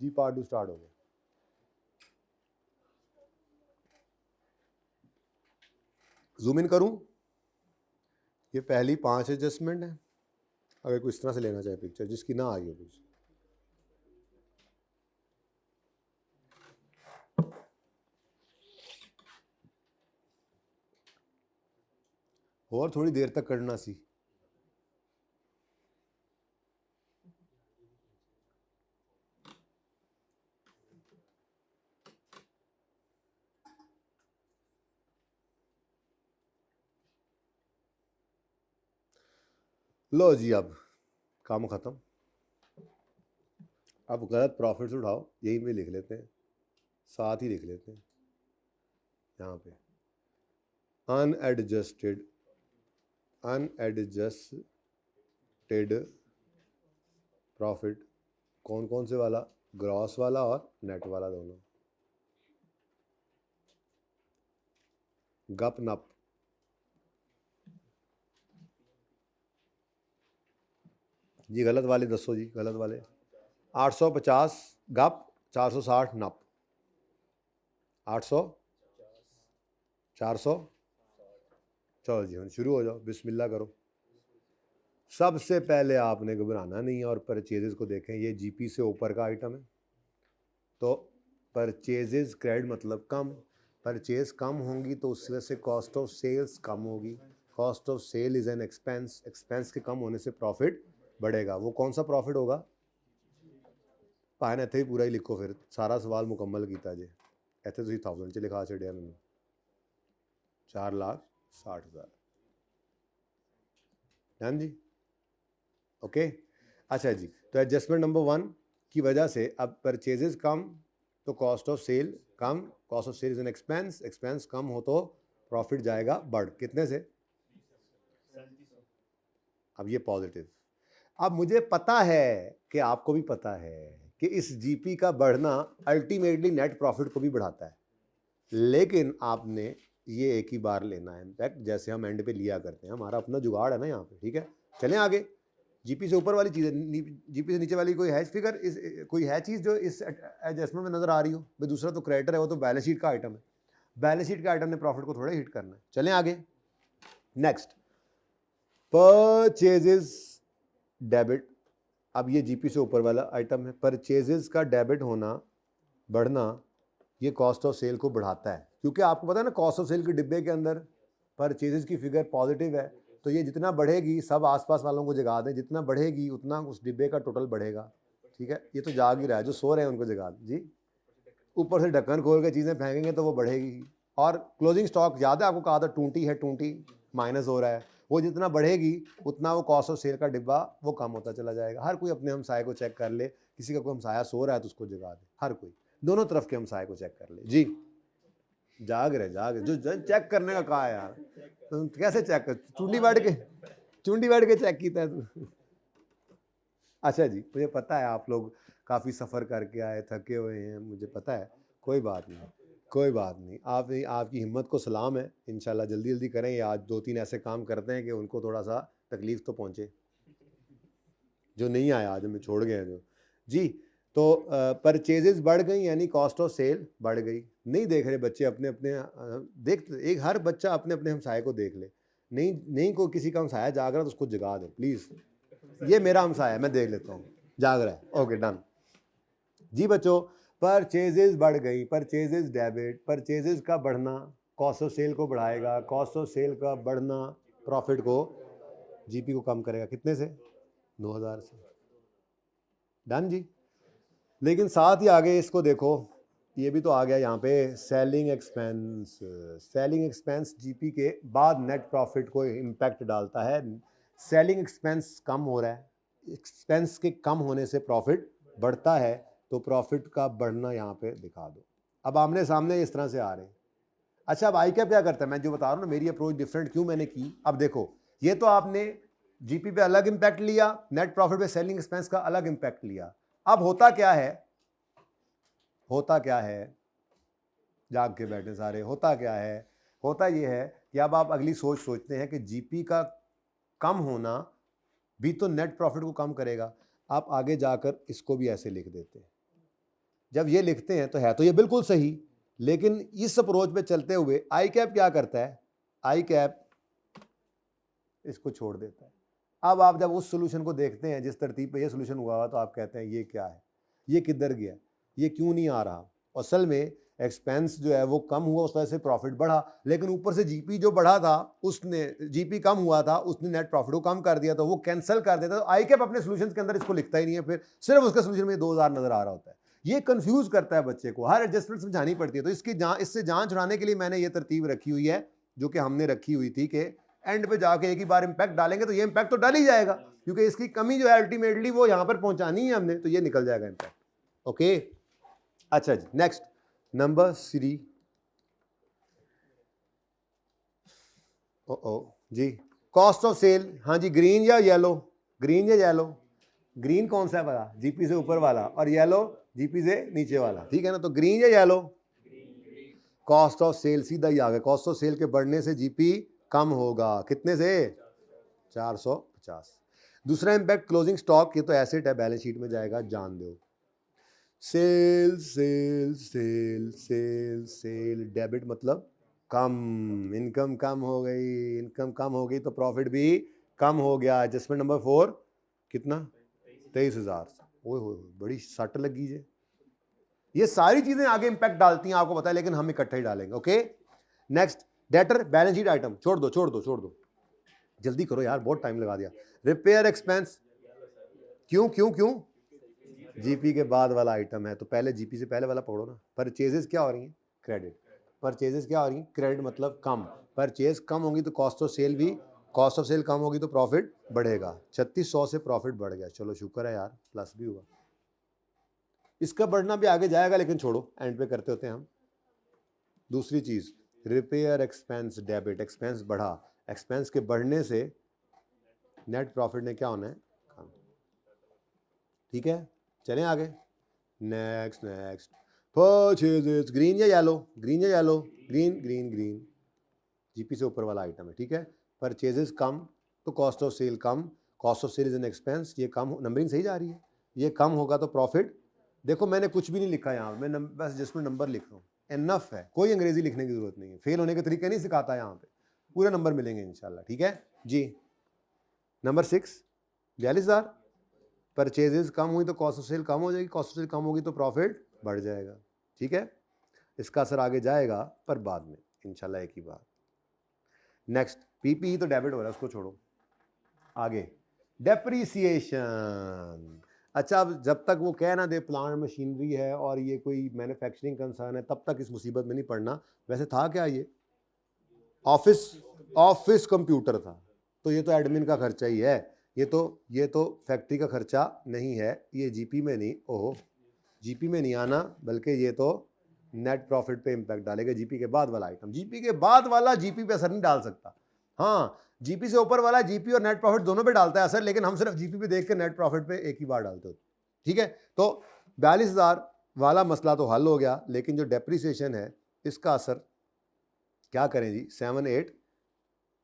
जी part 2 start हो गया। Zoom in करूं? ये पहली 5 एडजस्टमेंट है। अगर कोई इस तरह से लेना चाहे पिक्चर जिसकी ना आई हो कुछ, और थोड़ी देर तक करना सी। लो जी, अब काम खत्म। अब गलत प्रॉफिट्स उठाओ, यही में लिख लेते हैं, साथ ही लिख लेते हैं यहाँ पे अनएडजस्टेड प्रॉफिट। कौन कौन से वाला? ग्रॉस वाला और नेट वाला, दोनों। गप नप। जी गलत वाले दसो जी, गलत वाले। 850 गप, 460 नप। 800 400। चलो जी, शुरू हो जाओ, बिस्मिल्लाह करो। सबसे पहले आपने घबराना नहीं है और परचेजेस को देखें। ये जीपी से ऊपर का आइटम है, तो परचेजेस क्रेडिट मतलब कम। परचेज कम होंगी तो उस वजह से कॉस्ट ऑफ सेल्स कम होगी। Cost of sale is an expense. Expense के कम होने से प्रॉफिट बढ़ेगा। वो कौन सा प्रॉफिट होगा? भाई इतने ही पूरा ही लिखो, फिर सारा सवाल मुकम्मल किया जे। इतने तुम 1000 च लिखा छड़िया मैंने, 4,60,000। डन जी, ओके। अच्छा जी, तो एडजस्टमेंट नंबर 1 की वजह से अब परचेजेस कम तो कॉस्ट ऑफ सेल कम। Cost of sale is an expense. Expense कम हो तो प्रॉफिट जाएगा बढ़। कितने से? अब ये पॉजिटिव। अब मुझे पता है कि आपको भी पता है कि इस जीपी का बढ़ना अल्टीमेटली नेट प्रॉफिट को भी बढ़ाता है, लेकिन आपने ये एक ही बार लेना है। इनफैक्ट जैसे हम एंड पे लिया करते हैं, हमारा अपना जुगाड़ है ना यहाँ पे, ठीक है। चलें आगे। जीपी से ऊपर वाली चीज़ है, जीपी से नीचे वाली कोई है फिगर, इस कोई है चीज़ जो इस एडजस्टमेंट में नजर आ रही हो? भाई दूसरा तो क्रेडिटर है, वो तो बैलेंस शीट का आइटम है। बैलेंस शीट के आइटम ने प्रॉफिट को थोड़ा हिट करना है। चलें आगे। Next, purchases debit. अब ये जीपी से ऊपर वाला आइटम है। परचेजेस का डेबिट होना, बढ़ना, ये कॉस्ट ऑफ सेल को बढ़ाता है, क्योंकि आपको पता है ना कॉस्ट ऑफ सेल के डिब्बे के अंदर परचेजेस की फिगर पॉजिटिव है, तो ये जितना बढ़ेगी, सब आसपास वालों को जगा दें, जितना बढ़ेगी उतना उस डिब्बे का टोटल बढ़ेगा। ठीक है, ये तो जाग ही रहा है, जो सो रहे हैं उनको जगा दें जी। ऊपर से ढक्कन खोल के चीज़ें फेंकेंगे तो वो बढ़ेगी। और क्लोजिंग स्टॉक याद है आपको, कहा था टूटी है, टूटी माइनस हो रहा है, वो जितना बढ़ेगी उतना वो कॉस्ट ऑफ सेल का डिब्बा वो कम होता चला जाएगा। हर कोई अपने हमसाये को चेक कर ले, किसी का कोई हमसाया सो रहा है तो उसको जगा दे, हर कोई दोनों तरफ के हमसाये को चेक कर ले जी। जाग रहे, जो चेक करने का कहा है यार, तो कैसे चेक कर? चुंडी बैठ के चेक किया तू। अच्छा जी, मुझे पता है आप लोग काफ़ी सफ़र करके आए, थके हुए हैं, मुझे पता है। कोई बात नहीं, कोई बात नहीं। आपकी हिम्मत को सलाम है। इंशाल्लाह जल्दी जल्दी करें। ये आज 2-3 ऐसे काम करते हैं कि उनको थोड़ा सा तकलीफ़ तो पहुँचे, जो नहीं आया आज, हमें छोड़ गए हैं जो जी। तो परचेजेस बढ़ गई यानी कॉस्ट ऑफ सेल बढ़ गई। नहीं देख रहे बच्चे अपने अपने, देख एक हर बच्चा अपने अपने हमसाये को देख ले। नहीं कोई किसी का हमसाया जाग रहा तो उसको जगा दे प्लीज़। ये मेरा हमसाया है, मैं देख लेता हूँ, जाग रहा है, ओके डन जी। बच्चों, परचेजेस बढ़ गई, परचेजेस डेबिट। परचेजेस का बढ़ना कॉस्ट ऑफ सेल को बढ़ाएगा, कॉस्ट ऑफ सेल का बढ़ना प्रॉफिट को, जीपी को कम करेगा। कितने से? 2000 से। डन जी। लेकिन साथ ही आगे इसको देखो, ये भी तो आ गया यहाँ पे, selling expense. Selling expense GP के बाद नेट प्रॉफिट को इम्पैक्ट डालता है। सेलिंग एक्सपेंस कम हो रहा है, एक्सपेंस के कम होने से प्रॉफिट बढ़ता है, तो प्रॉफिट का बढ़ना यहाँ पे दिखा दो। अब आमने सामने इस तरह से आ रहे हैं। अच्छा, अब आई कैप क्या करता है? मैं जो बता रहा हूँ ना, मेरी अप्रोच डिफरेंट क्यों मैंने की। अब देखो, ये तो आपने जीपी पे अलग इंपैक्ट लिया, नेट प्रॉफिट पे सेलिंग एक्सपेंस का अलग इंपैक्ट लिया। अब होता क्या है, जाग के बैठे सारे, होता क्या है? होता ये है कि अब आप अगली सोच सोचते हैं कि जीपी का कम होना भी तो नेट प्रॉफिट को कम करेगा। आप आगे जाकर इसको भी ऐसे लिख देते हैं, जब ये लिखते हैं तो है तो ये बिल्कुल सही, लेकिन इस अप्रोच पे चलते हुए आई कैप क्या करता है, आई कैप इसको छोड़ देता है। अब आप जब उस सोल्यूशन को देखते हैं जिस तरतीब पे ये सोल्यूशन हुआ तो आप कहते हैं ये क्या है, ये किधर गया, ये क्यों नहीं आ रहा। असल में एक्सपेंस जो है वो कम हुआ, उस वजह से प्रॉफिट बढ़ा, लेकिन ऊपर से जीपी जो बढ़ा था उसने, जीपी कम हुआ था उसने नेट प्रॉफिट को कम कर दिया, तो वो कैंसिल कर देता। तो आई कैप अपने सोल्यूशन के अंदर इसको लिखता ही नहीं है, फिर सिर्फ उसके सोल्यूशन में 2000 नजर आ रहा होता है। ये कंफ्यूज करता है बच्चे को, हर एडजस्टमेंट समझानी पड़ती है। तो इससे जान छुड़ाने के लिए मैंने ये तरतीब रखी हुई है, जो कि हमने रखी हुई थी कि एंड पे जाके एक ही बार इंपैक्ट डालेंगे तो ये इंपैक्ट तो डाल ही जाएगा, क्योंकि इसकी कमी जो है अल्टीमेटली वो यहां पर पहुंचानी है हमने, तो ये निकल जाएगा इंपैक्ट। ओके, अच्छा जी, नेक्स्ट नंबर 3। ओ जी, कॉस्ट ऑफ सेल। हाँ जी, ग्रीन या येलो, ग्रीन या येलो, ग्रीन कौन सा वाला, जीपी से ऊपर वाला, और येलो जीपी से नीचे वाला, ठीक है ना। तो ग्रीन या येलो, कॉस्ट ऑफ सेल, सीधा ही आ गया। कॉस्ट ऑफ सेल के बढ़ने से जीपी कम होगा, कितने से, 450। दूसरा इंपैक्ट क्लोजिंग स्टॉक, ये तो एसेट है, बैलेंस शीट में जाएगा, जान दो। Sale sale sale sale sale, debit मतलब कम, इनकम कम हो गई, इनकम कम हो गई तो प्रॉफिट भी कम हो गया। एडजस्टमेंट नंबर 4 कितना, 23,000। ओए हो, बड़ी सट लगी है। ये सारी चीजें आगे इंपैक्ट डालती हैं, आपको पता है, लेकिन हम इकट्ठा ही डालेंगे। Okay, next debtor, balance sheet item, छोड़ दो छोड़ दो छोड़ दो, जल्दी करो यार, बहुत टाइम लगा दिया। रिपेयर एक्सपेंस, क्यों क्यों क्यों, जीपी के बाद वाला आइटम है, तो पहले जीपी से पहले वाला पढ़ो ना। परचेजेस क्या हो रही हैं, क्रेडिट। परचेजेस क्या हो रही हैं, क्रेडिट मतलब कम। परचेज कम होगी तो कॉस्ट ऑफ सेल भी, कॉस्ट ऑफ सेल कम होगी तो प्रॉफिट बढ़ेगा। 3600 से प्रॉफिट बढ़ गया, चलो शुक्र है यार, प्लस भी हुआ। इसका बढ़ना भी आगे जाएगा, लेकिन छोड़ो, एंड पे करते होते हैं हम। दूसरी चीज, रिपेयर एक्सपेंस डेबिट, एक्सपेंस बढ़ा, एक्सपेंस के बढ़ने से नेट प्रॉफिट ने क्या होना है, कम। ठीक है, चलें आगे। नेक्स्ट नेक्स्ट, परचेजेस, ग्रीन या येलो, ग्रीन या yellow, green green green, GP से ऊपर वाला आइटम है, ठीक है। परचेजेस कम तो कॉस्ट ऑफ सेल कम, cost of sale is an expense, ये कम, नंबरिंग सही जा रही है, ये कम होगा तो प्रॉफिट। देखो मैंने कुछ भी नहीं लिखा यहाँ, मैं बस जिसमें नंबर लिख रहा हूँ, एनफ है, कोई अंग्रेजी लिखने की जरूरत नहीं है, फेल होने के तरीके नहीं सिखाता यहाँ पे, पूरे नंबर मिलेंगे इंशाल्लाह, ठीक है जी। नंबर 6, 42,000। परचेजेस कम हुई तो कॉस्ट ऑफ सेल कम हो जाएगी, कॉस्ट ऑफ सेल कम होगी तो प्रॉफिट बढ़ जाएगा, ठीक है। इसका असर आगे जाएगा पर बाद में इंशाल्लाह, एक ही बात। नेक्स्ट, पीपी तो डेबिट हो रहा है, उसको छोड़ो। आगे डेप्रीसिएशन। अच्छा, अब जब तक वो कह ना दे प्लांट मशीनरी है और ये कोई मैन्युफैक्चरिंग कंसर्न है, तब तक इस मुसीबत में नहीं पड़ना। वैसे था क्या ये, ऑफिस कंप्यूटर था, तो ये तो एडमिन का खर्चा ही है, ये तो फैक्ट्री का खर्चा नहीं है, ये जीपी में नहीं, ओह जीपी में नहीं आना, बल्कि ये तो नेट प्रॉफिट पे इंपैक्ट डालेगा। जीपी के बाद वाला आइटम, जीपी के बाद वाला जीपी पे असर नहीं डाल सकता। हाँ, जीपी से ऊपर वाला जीपी और नेट प्रॉफिट दोनों पे डालता है असर, लेकिन हम सिर्फ जीपी पे देख के नेट प्रॉफिट पे एक ही बार डालते हो, ठीक है। तो 42,000 वाला मसला तो हल हो गया, लेकिन जो डेप्रीसिएशन है इसका असर क्या करें जी।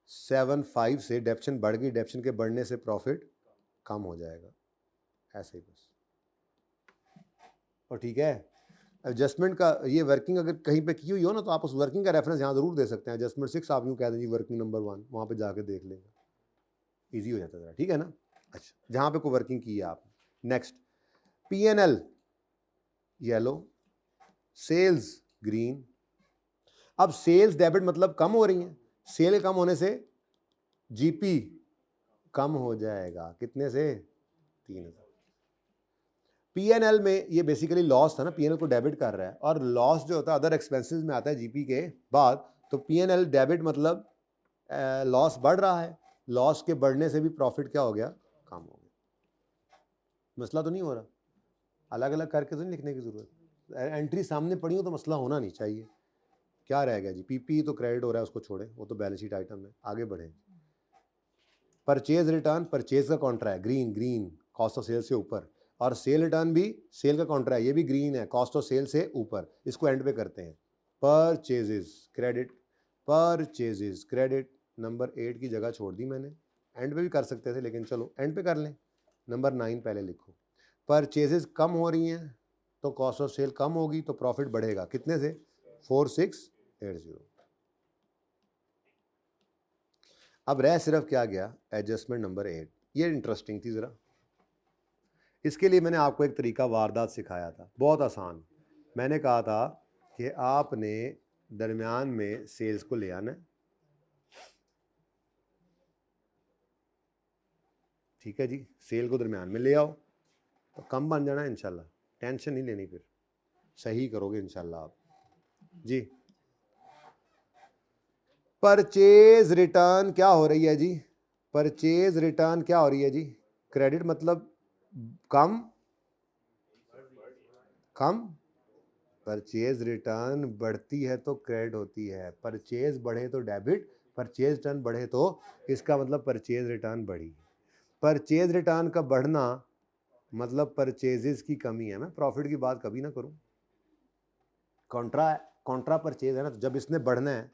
7875 से डेप्शन बढ़ गई, डेप्शन के बढ़ने से प्रॉफिट कम हो जाएगा, ऐसे ही बस। और ठीक है, एडजस्टमेंट का ये वर्किंग अगर कहीं पे की हुई हो ना, तो आप उस वर्किंग का रेफरेंस यहाँ जरूर दे सकते हैं। एडजस्टमेंट 6 आप यूँ कह दें जी, वर्किंग नंबर 1, वहाँ पे जाके देख लेंगे, ईजी हो जाता है, ठीक है ना। अच्छा, जहाँ पे कोई वर्किंग की है आप। Next, PNL yellow, sales green. अब सेल्स डेबिट मतलब कम हो रही हैं, सेल कम होने से जीपी कम हो जाएगा, कितने से, 3,000। पीएनएल में ये बेसिकली लॉस था ना, पीएनएल को डेबिट कर रहा है, और लॉस जो होता है अदर एक्सपेंसेस में आता है जीपी के बाद, तो पीएनएल डेबिट मतलब लॉस बढ़ रहा है, लॉस के बढ़ने से भी प्रॉफिट क्या हो गया, कम हो गया। मसला तो नहीं हो रहा, अलग अलग करके तो नहीं लिखने की जरूरत, एंट्री सामने पड़ी हो तो मसला होना नहीं चाहिए। क्या रह गया जी, पीपी तो क्रेडिट हो रहा है, उसको छोड़ें, वो तो बैलेंस शीट आइटम है, आगे बढ़ें। परचेज रिटर्न, परचेज का कॉन्ट्रा है, green green, cost of sale से ऊपर, और सेल रिटर्न भी सेल का कॉन्ट्रा है, ये भी ग्रीन है, कॉस्ट ऑफ सेल से ऊपर। इसको एंड पे करते हैं। Purchases credit, purchases credit, number 8 की जगह छोड़ दी मैंने, एंड पे भी कर सकते थे, लेकिन चलो एंड पे कर लें। नंबर 9 पहले लिखो। परचेजेस कम हो रही हैं तो कॉस्ट ऑफ सेल कम होगी तो प्रॉफिट बढ़ेगा। कितने से? 4680। अब रह सिर्फ क्या गया? Adjustment number 8। ये इंटरेस्टिंग थी ज़रा। इसके लिए मैंने आपको एक तरीका वारदात सिखाया था, बहुत आसान। मैंने कहा था कि आपने दरमियान में सेल्स को ले आना है, ठीक है जी, सेल को दरमियान में ले आओ तो कम बन जाना है इंशाल्लाह। टेंशन नहीं लेनी, फिर सही करोगे इंशाल्लाह आप जी। परचेज रिटर्न क्या हो रही है जी? परचेज रिटर्न क्या हो रही है जी? क्रेडिट मतलब कम कम। परचेज रिटर्न बढ़ती है तो क्रेडिट होती है, परचेज बढ़े तो डेबिट, परचेज रिटर्न बढ़े तो इसका मतलब परचेज रिटर्न बढ़ी। परचेज रिटर्न का बढ़ना मतलब परचेजेस की कमी है। मैं प्रॉफिट की बात कभी ना करूं। कॉन्ट्रा परचेज है ना, तो जब इसने बढ़ना है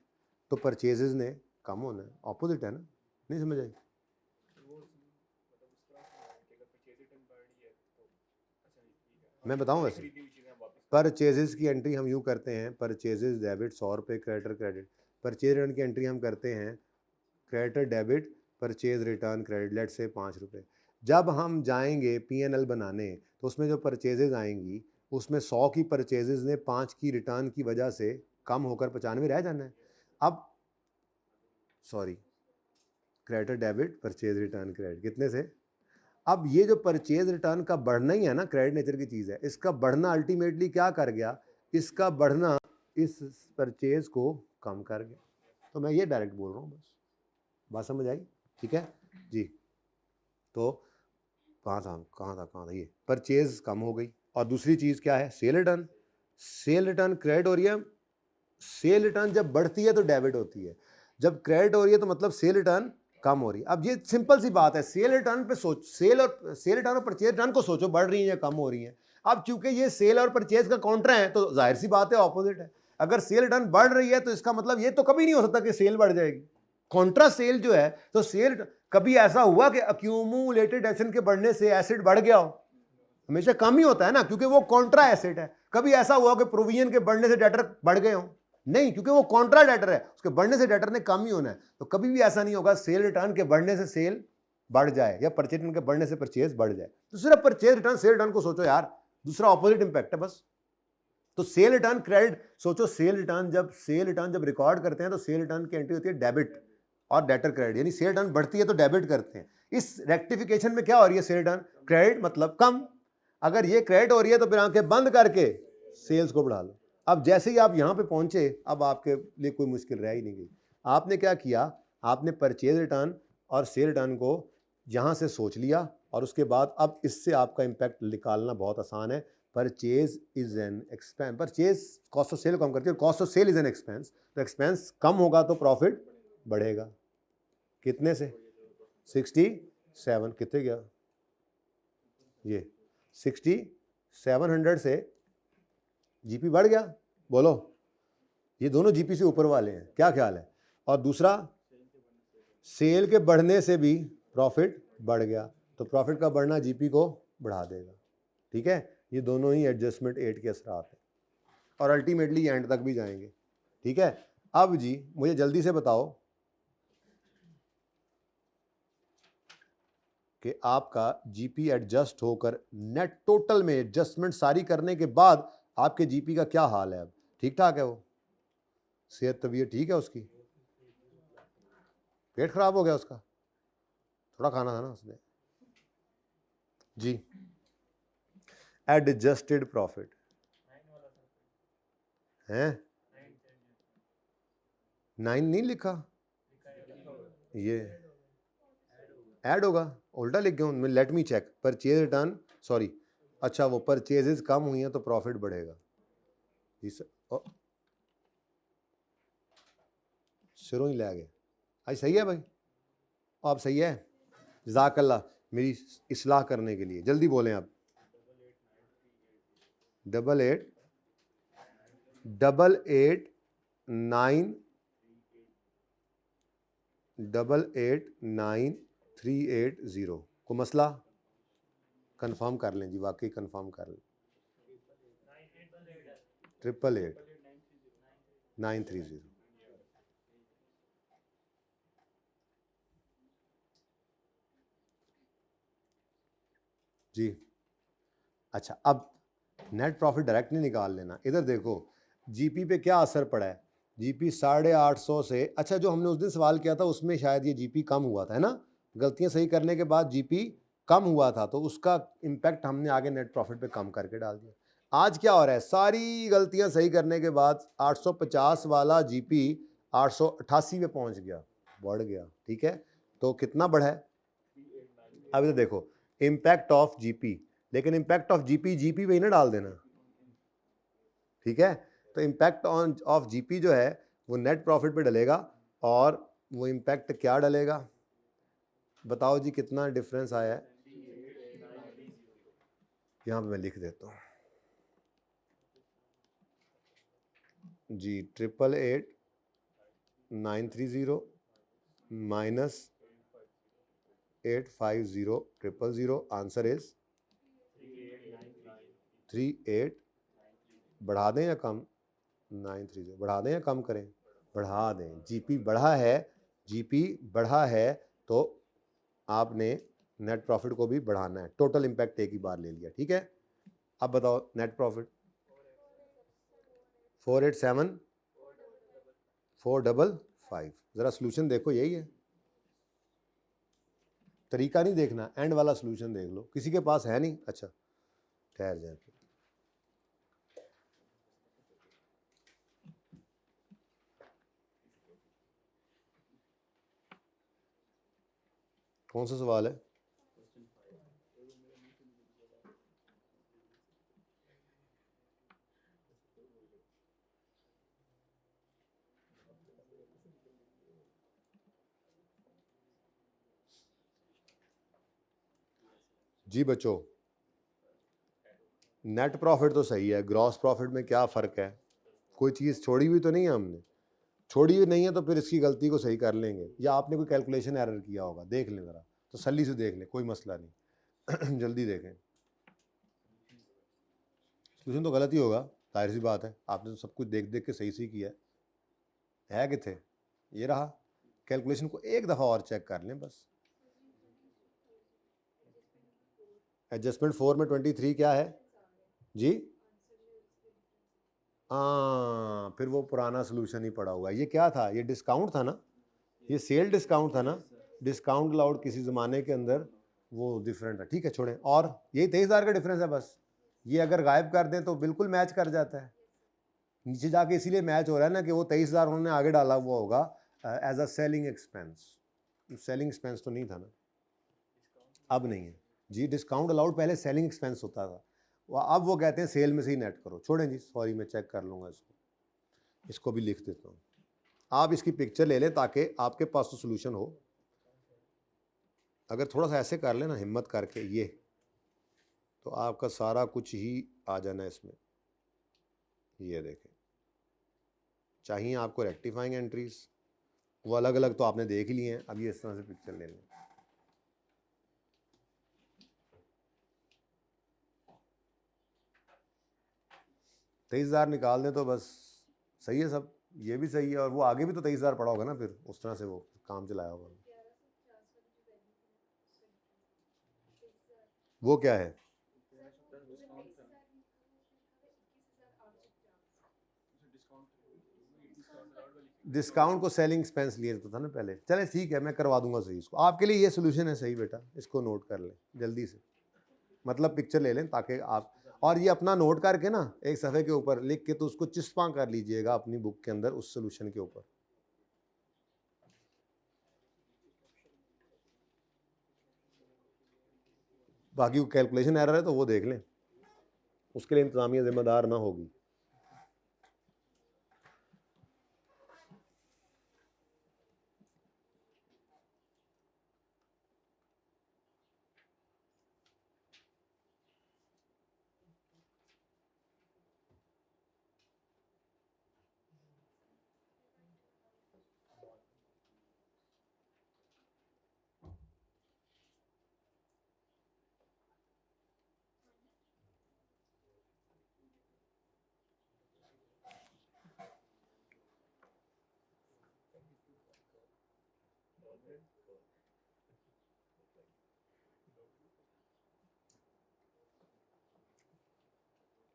तो परचेजेस ने कम होना है, ऑपोजिट है ना। नहीं समझ आई? मैं बताऊं वैसे परचेजेस की एंट्री हम यूँ करते हैं, परचेजेस डेबिट 100 रुपये, क्रेडिटर क्रेडिट। परचेज रिटर्न की एंट्री हम करते हैं creditor debit, purchase return credit, let say 5 रुपये। जब हम जाएंगे P&L बनाने तो उसमें जो परचेजेज आएंगी उसमें 100 की परचेजेज ने 5 की रिटर्न की वजह से कम होकर 95 रह जाना है। अब sorry, creditor debit purchase return credit कितने से? अब ये जो परचेज रिटर्न का बढ़ना ही है ना, क्रेडिट नेचर की चीज़ है, इसका बढ़ना अल्टीमेटली क्या कर गया? इसका बढ़ना इस परचेज को कम कर गया। तो मैं ये डायरेक्ट बोल रहा हूँ, बस बात समझ आई? ठीक है जी। तो कहाँ था ये? परचेज कम हो गई। और दूसरी चीज़ क्या है? Cell return. Cell return credit हो रही है। सेल रिटर्न जब बढ़ती है तो डेबिट होती है, जब क्रेडिट हो रही है तो मतलब सेल रिटर्न कम हो रही है। अब ये सिंपल सी बात है, सेल रिटर्न पे सोच, सेल रिटर्न और परचेज रिटर्न को सोचो, बढ़ रही है या कम हो रही है। अब चूंकि ये सेल और परचेज का काउंटर है तो जाहिर सी बात है ऑपोजिट है। अगर सेल रिटर्न बढ़ रही है तो इसका मतलब ये तो कभी नहीं हो सकता कि सेल बढ़ जाएगी। कॉन्ट्रा सेल जो है तो सेल, कभी ऐसा हुआ कि अक्यूमुलेटेड एसेट के बढ़ने से एसेट बढ़ गया हो? हमेशा कम ही होता है ना, क्योंकि वो कॉन्ट्रा एसेट है। कभी ऐसा हुआ कि प्रोविजन के बढ़ने से डेटर बढ़ गए हो? नहीं, क्योंकि वो कॉन्ट्रा डेटर है, उसके बढ़ने से डेटर ने कम ही होना है। तो कभी भी ऐसा नहीं होगा सेल रिटर्न के बढ़ने से सेल बढ़ जाए या परचेज रिटर्न के बढ़ने से परचेज बढ़ जाए। तो सिर्फ परचेज रिटर्न सेल रिटर्न को सोचो यार, दूसरा ऑपोजिट इंपैक्ट है बस। तो सेल रिटर्न क्रेडिट सोचो, सेल रिटर्न जब रिकॉर्ड करते हैं तो सेल रिटर्न की एंट्री होती है डेबिट और डेटर क्रेडिट, यानी सेल रिटर्न बढ़ती है तो डेबिट करते हैं। इस रेक्टिफिकेशन में क्या हो रही है? सेल रिटर्न क्रेडिट मतलब कम। अगर ये क्रेडिट हो रही है तो फिर आंखें बंद करके सेल्स को बढ़ा लो। अब जैसे ही आप यहां पे पहुंचे, अब आपके लिए कोई मुश्किल रह ही नहीं गई। आपने क्या किया? आपने परचेज रिटर्न और सेल रिटर्न को यहां से सोच लिया और उसके बाद अब इससे आपका इंपैक्ट निकालना बहुत आसान है। Purchase is an expense, purchase cost of sale कम करती है, cost of sale is an expense, तो एक्सपेंस कम होगा तो प्रॉफिट बढ़ेगा। कितने से? 67। कितने गया ये? 6700 से जीपी बढ़ गया। बोलो, ये दोनों जीपी से ऊपर वाले हैं, क्या ख्याल है? और दूसरा, सेल के बढ़ने से भी प्रॉफिट बढ़ गया, तो प्रॉफिट का बढ़ना जीपी को बढ़ा देगा। ठीक है, ये दोनों ही एडजस्टमेंट 8 के असरात हैं और अल्टीमेटली एंड तक भी जाएंगे। ठीक है, अब जी मुझे जल्दी से बताओ कि आपका जीपी एडजस्ट होकर नेट टोटल में एडजस्टमेंट सारी करने के बाद आपके जीपी का क्या हाल है? अब ठीक ठाक है? वो सेहत तबीयत ठीक है उसकी? पेट खराब हो गया उसका? थोड़ा खाना था ना उसने जी। एडजस्टेड प्रॉफिट है, 9 नहीं लिखा, ये ऐड होगा, उल्टा लिख गया हूँ। Let me check. Purchase return, sorry, अच्छा वो परचेजेस कम हुई हैं तो प्रॉफिट बढ़ेगा। सिरों ही ले गए। आज सही है भाई? आप सही है, जज़ाकल्लाह मेरी इस्लाह करने के लिए। जल्दी बोलें आप। 8889389380 को मसला कंफर्म कर लें जी, वाकई कंफर्म कर लें। 888 930 जी। अच्छा, अब नेट प्रॉफिट डायरेक्ट नहीं निकाल लेना, इधर देखो जीपी पे क्या असर पड़ा है। जीपी 850 से, अच्छा जो हमने उस दिन सवाल किया था उसमें शायद ये जीपी कम हुआ था, है ना, गलतियां सही करने के बाद जीपी कम हुआ था, तो उसका इम्पैक्ट हमने आगे नेट प्रॉफिट पे कम करके डाल दिया। आज क्या हो रहा है, सारी गलतियां सही करने के बाद 850 वाला जीपी 888 पे पहुंच गया, बढ़ गया, ठीक है। तो कितना बढ़ा है, अब इधर देखो इम्पैक्ट ऑफ जीपी, लेकिन इम्पैक्ट ऑफ जीपी जीपी पे ही ना डाल देना, ठीक है। तो इम्पैक्ट ऑन ऑफ जीपी जो है वो नेट प्रॉफिट पे डलेगा, और वो इम्पैक्ट क्या डलेगा, बताओ जी कितना डिफरेंस आया है। यहाँ पे मैं लिख देता हूँ जी, 888 930 माइनस 850 000, आंसर इज 38, बढ़ा दें या कम, 930, बढ़ा दें या कम करें, बढ़ा दें, जीपी बढ़ा है, जीपी बढ़ा है तो आपने नेट प्रॉफिट को भी बढ़ाना है, टोटल इंपैक्ट एक ही बार ले लिया, ठीक है। अब बताओ नेट प्रॉफिट 487 455, जरा सोल्यूशन देखो, यही है, तरीका नहीं देखना, एंड वाला सोल्यूशन देख लो, किसी के पास है नहीं, अच्छा ठहर जाए, कौन सा सवाल है, जी बच्चों। नेट प्रॉफिट तो सही है, ग्रॉस प्रॉफिट में क्या फ़र्क है, कोई चीज़ छोड़ी हुई तो नहीं है हमने, छोड़ी हुई नहीं है तो फिर इसकी गलती को सही कर लेंगे, या आपने कोई कैलकुलेशन एरर किया होगा, देख लें ज़रा, तसल्ली से देख लें, कोई मसला नहीं जल्दी देखें, सोल्यूशन तो गलत ही होगा, जाहिर सी बात है, आपने तो सब कुछ देख देख के सही सही किया है किथे, ये रहा, कैलकुलेशन को एक दफ़ा और चेक कर लें बस। एडजस्टमेंट 4 में 23 क्या है जी, हाँ फिर वो पुराना सोल्यूशन ही पड़ा हुआ है, ये क्या था, ये डिस्काउंट था ना, ये सेल डिस्काउंट था ना, डिस्काउंट अलाउड किसी ज़माने के अंदर, वो डिफरेंट है, ठीक है छोड़ें, और यही 23,000 का डिफरेंस है बस, ये अगर गायब कर दें तो बिल्कुल मैच कर जाता है, नीचे जाके इसीलिए मैच हो रहा है ना कि वो 23,000 उन्होंने आगे डाला हुआ होगा as a selling expense, selling expense तो नहीं था ना, अब नहीं है जी, डिस्काउंट अलाउड पहले सेलिंग एक्सपेंस होता था, अब वो कहते हैं सेल में से ही नेट करो, छोड़ें जी, सॉरी मैं चेक कर लूँगा इसको, इसको भी लिख देता हूँ, आप इसकी पिक्चर ले लें ताकि आपके पास तो सोल्यूशन हो, अगर थोड़ा सा ऐसे कर लेना हिम्मत करके ये, तो आपका सारा कुछ ही आ जाना इसमें, ये देखें, चाहिए आपको रेक्टिफाइंग एंट्रीज, वो अलग अलग तो आपने देख ही लिए हैं, अब ये इस तरह से पिक्चर ले लें, तेईस हज़ार निकाल दें तो बस सही है सब, ये भी सही है, और वो आगे भी तो 23,000 पड़ा होगा ना, फिर उस तरह से वो काम चलाया होगा, वो क्या है, डिस्काउंट को सेलिंग एक्सपेंस लिए तो था ना पहले, चले ठीक है मैं करवा दूंगा सही इसको, आपके लिए ये सोल्यूशन है सही बेटा, इसको नोट कर लें जल्दी से, मतलब पिक्चर ले लें ताकि आप, और ये अपना नोट करके ना एक सफ़े के ऊपर लिख के तो उसको चिस्पा कर लीजिएगा अपनी बुक के अंदर उस सोल्यूशन के ऊपर, बाकी कैलकुलेशन एरर है तो वो देख लें, उसके लिए इंतजामिया जिम्मेदार ना होगी।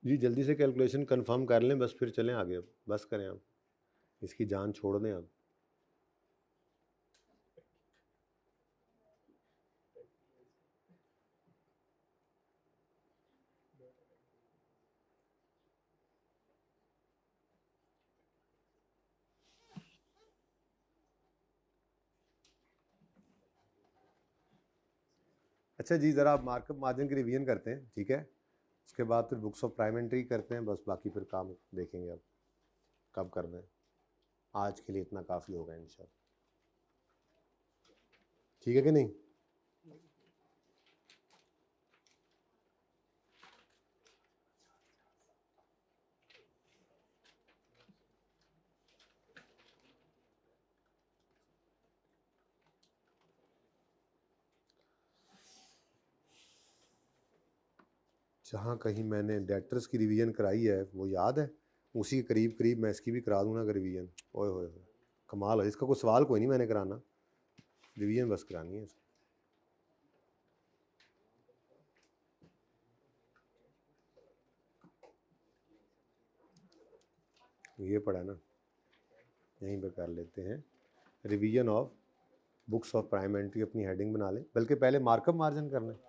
जी जल्दी से कैलकुलेशन कंफर्म कर लें, बस फिर चलें आगे। अब बस करें, अब इसकी जान छोड़ दें अब। अच्छा जी, ज़रा आप मार्कअप मार्जिन की रिवीजन करते हैं, ठीक है? उसके बाद फिर बुक्स ऑफ प्राइम एंट्री करते हैं, बस बाकी फिर काम देखेंगे अब कब करना है। आज के लिए इतना काफ़ी होगा इंशाल्लाह, ठीक है कि नहीं? जहाँ कहीं मैंने डेटर्स की रिवीजन कराई है वो याद है, उसी के करीब करीब मैं इसकी भी करा दूँ ना अगर रिवीजन। ओए होए होए, कमाल है। इसका कोई सवाल कोई नहीं मैंने कराना, रिवीजन बस करानी है इसकी। ये पढ़ा ना, यहीं पे कर लेते हैं revision of books of prime entry, अपनी हेडिंग बना लें, बल्कि पहले मार्कअप मार्जिन करना है।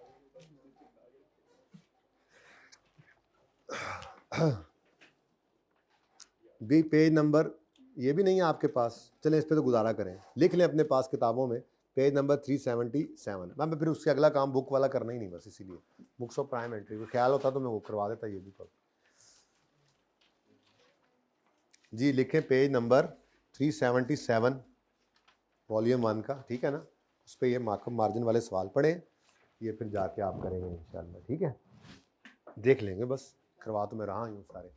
भी पेज नंबर ये भी नहीं है आपके पास, चलें इस पर तो गुजारा करें, लिख लें अपने पास किताबों में पेज नंबर 377। मैं फिर उससे अगला काम बुक वाला करना ही नहीं, बस इसीलिए बुक्स ऑफ प्राइम एंट्री को ख्याल होता तो मैं वो करवा देता, ये भी कर। जी लिखें पेज नंबर 377 वॉल्यूम 1 का, ठीक है ना? उस पर ये मार्कअप मार्जिन वाले सवाल पढ़ें, ये फिर जाके आप करेंगे इंशाल्लाह, ठीक है? देख लेंगे, बस करवा तो मैं रहा हूँ सारे।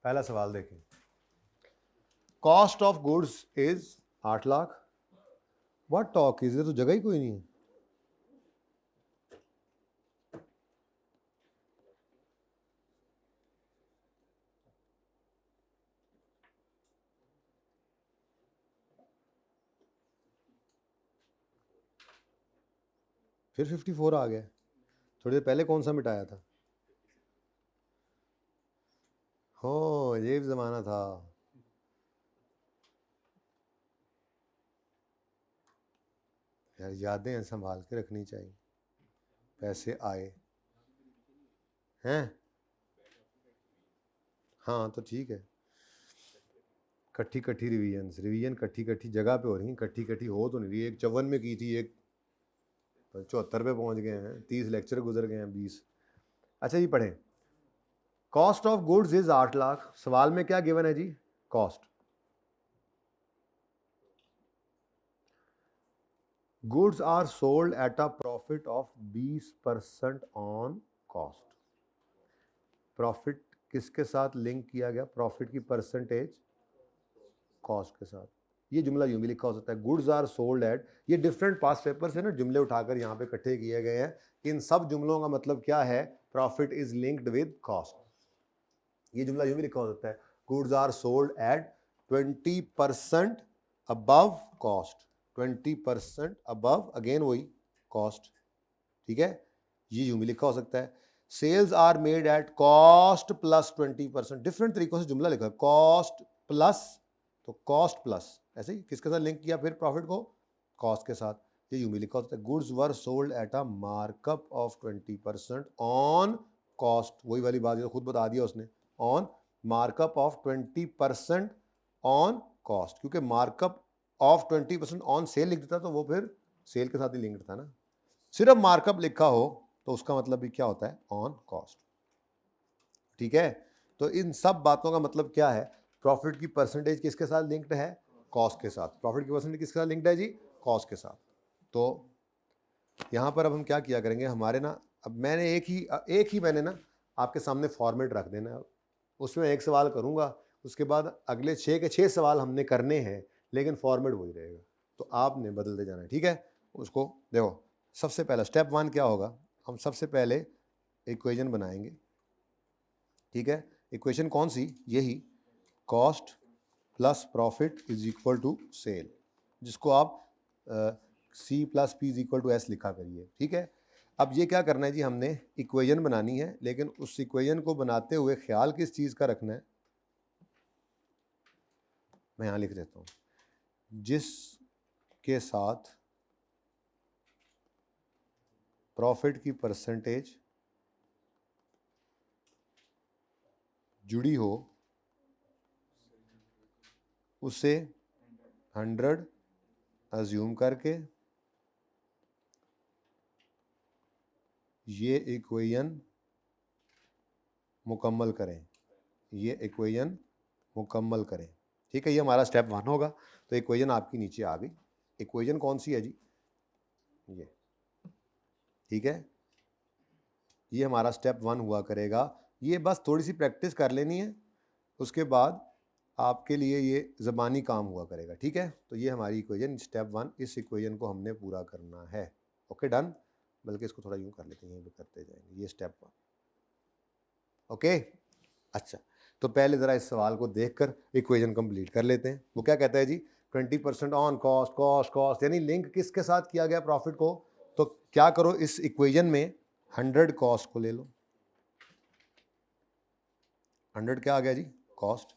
पहला सवाल देखें, cost of goods is 8 lakh. What talk is, तो जगह ही कोई नहीं है। फिर 54 आ गया, थोड़ी देर पहले कौन सा मिटाया था? हो ये भी ज़माना था। यार यादें संभाल के रखनी चाहिए। पैसे आए हैं, हाँ तो ठीक है। कट्ठी कट्ठी रिवीजन कट्ठी कट्ठी जगह पे हो रही है, कट्ठी कट्ठी हो तो नहीं रही। एक 54 में की थी, एक 74 पे पहुंच गए हैं, 30 लेक्चर गुजर गए हैं, 20। अच्छा जी पढ़ें, cost of goods is 8 lakh. सवाल में क्या गिवन है जी? Cost. Goods are sold at a profit of 20% on cost. Profit किसके साथ लिंक किया गया? प्रॉफिट की परसेंटेज कॉस्ट के साथ। ये जुमला यूं भी लिखा हो सकता है, गुड्स आर सोल्ड एट। ये डिफरेंट पास्ट पेपर से ना जुमले उठाकर यहाँ पे इकट्ठे किए गए हैं। इन सब जुमलों का मतलब क्या है? Profit is linked with cost. ये जुमला यूं भी लिखा हो सकता है, goods are sold at 20% above कॉस्ट। 20% अबव, अगेन वही कॉस्ट, ठीक है? ये यूं भी लिखा हो सकता है, sales are made at cost plus 20%। Different तरीकों से जुमला लिखा है, कॉस्ट प्लस, तो कॉस्ट प्लस, ऐसे ही किसके साथ लिंक किया फिर प्रॉफिट को? कॉस्ट के साथ। ये यूं भी लिखा होता है, goods were sold at a markup of 20% on cost. वही वाली बात जो खुद बता दिया उसने, on markup of 20% on cost, क्योंकि मार्कअप ऑफ 20% ऑन सेल लिख देता तो वो फिर सेल के साथ ही लिंक्ड था ना। सिर्फ मार्कअप लिखा हो तो उसका मतलब भी क्या होता है? ऑन कॉस्ट, ठीक है? तो इन सब बातों का मतलब क्या है? प्रॉफिट की परसेंटेज किसके साथ लिंक्ड है? कॉस्ट के साथ। प्रॉफिट की परसेंटेज किसके साथ लिंक्ड है जी? कॉस्ट के साथ। तो यहाँ पर अब हम क्या किया करेंगे, हमारे ना, अब मैंने एक ही मैंने ना आपके सामने फॉर्मेट रख देना है, उसमें एक सवाल करूँगा, उसके बाद अगले 6 के 6 सवाल हमने करने हैं, लेकिन फॉर्मेट वही रहेगा, तो आपने बदलते जाना है, ठीक है? उसको देखो, सबसे पहला स्टेप 1 क्या होगा? हम सबसे पहले इक्वेशन बनाएंगे, ठीक है। इक्वेशन कौन सी? यही cost plus profit is equal to sale, जिसको आप C plus P is equal to S लिखा करिए, ठीक है। अब ये क्या करना है जी, हमने इक्वेशन बनानी है, लेकिन उस इक्वेशन को बनाते हुए ख्याल किस चीज़ का रखना है, मैं यहाँ लिख देता हूँ, जिसके साथ प्रॉफिट की परसेंटेज जुड़ी हो उसे 100 अज्यूम करके ये इक्वेशन मुकम्मल करें, ये इक्वेशन मुकम्मल करें, ठीक है। ये हमारा स्टेप 1 होगा। तो इक्वेशन आपकी नीचे आ गई। इक्वेशन कौन सी है जी? ये, ठीक है। ये हमारा स्टेप 1 हुआ करेगा। ये बस थोड़ी सी प्रैक्टिस कर लेनी है, उसके बाद आपके लिए ये ज़बानी काम हुआ करेगा, ठीक है। तो ये हमारी इक्वेशन स्टेप 1, इस इक्वेशन को हमने पूरा करना है। Okay, done. बल्कि इसको थोड़ा यूँ कर लेते हैं, यहीं पे करते जाएंगे, ये स्टेप 1। ओके, अच्छा। तो पहले ज़रा इस सवाल को देखकर इक्वेशन कंप्लीट कर लेते हैं। वो क्या कहता है जी, 20% ऑन कॉस्ट, कॉस्ट कॉस्ट, यानी लिंक किसके साथ किया गया? प्रॉफिट को। तो क्या करो, इस इक्वेशन में 100 कॉस्ट को ले लो। 100 क्या आ गया जी? कॉस्ट।